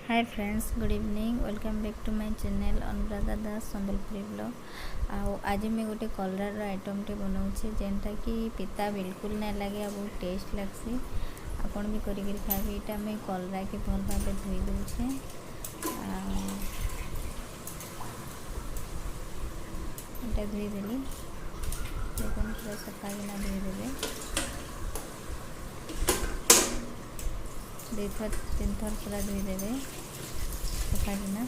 Hi friends, good evening. Welcome back to my channel Anuradha Das Sambalpuri blog. आज मैं गोटे कलरार item टे बनाऊे जेनटा कि पिता बिल्कुल ना लगे, बहुत टेस्ट लगसी। आपन भी करी खाबे। यहाँ मैं कलरा के भल भाव धोई दूचे। यहाँ धोईदेली, देखो पूरा सफा किना धोईदेवे। 2 थर 3 थर पूरा धोईदेवे सफा किना।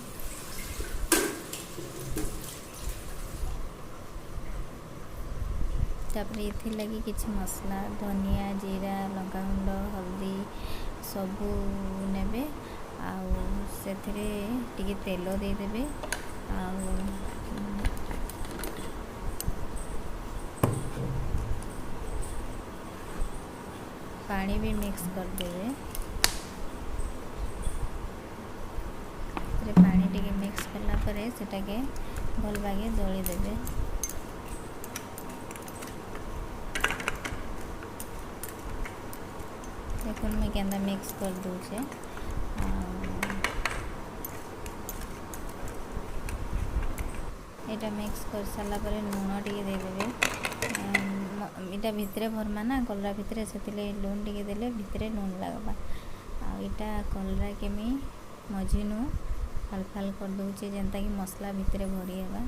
तापर ये लगी किसी मसला धनिया जीरा लंका गुंड हल्दी सबू नेबे। से तेल देदेवे। पानी भी मिक्स करदेवे। पानी टिके मिक्स कला परे सेटाके भल भागे दली देवे। देखो मैं केंदा मिक्स कर दूचे। यहाँ मिक्स कर सारा पर लुण टे देदेवे। इटा भितरे भरमा ना कलरा भितरे से लुण टे देले भितरे लुण लगवा। आटा कलरा के मझीनु फाल फाल कर दूचे जेनता कि मसला भितरे भरी हेबा।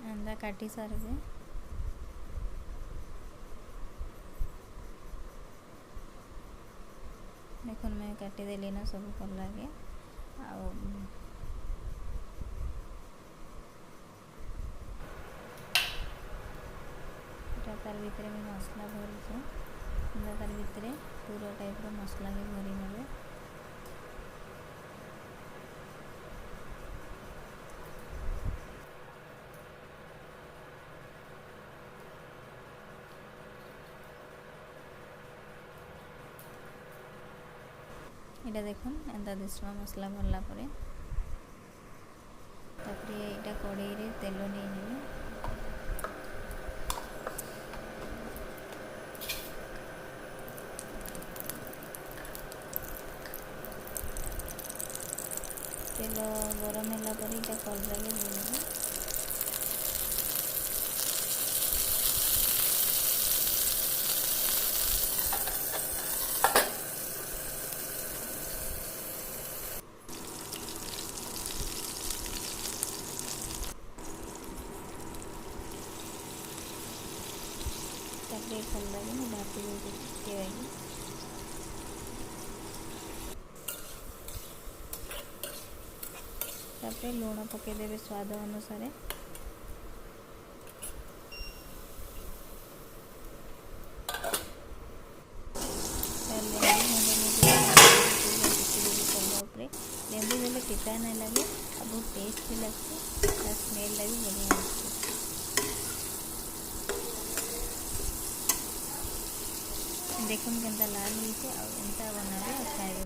अंडा काटी सारे देखो मैं काटिदेली ना सब कलरा के। तार भितर में मसला भरी तार भितर पूरा टाइप मसला के भरी ने। এটা দেখুন एंता दिसवा मसला भरला परे। तापरे एटा कड़ाई रे तेल नहीं नेबे। तेल गरम होला परे एटा कलरा के देबे। भल लगे मैं भापी देगी। तापर लुण पकईदेवे स्वाद अनुसार। लेंबू देले पिता नहीं लगे, बहुत टेस्ट भी लगती। स्मेल भी बढ़िया आती। देखो केंता लाल होइछे। एंता बनाबे खाइबे।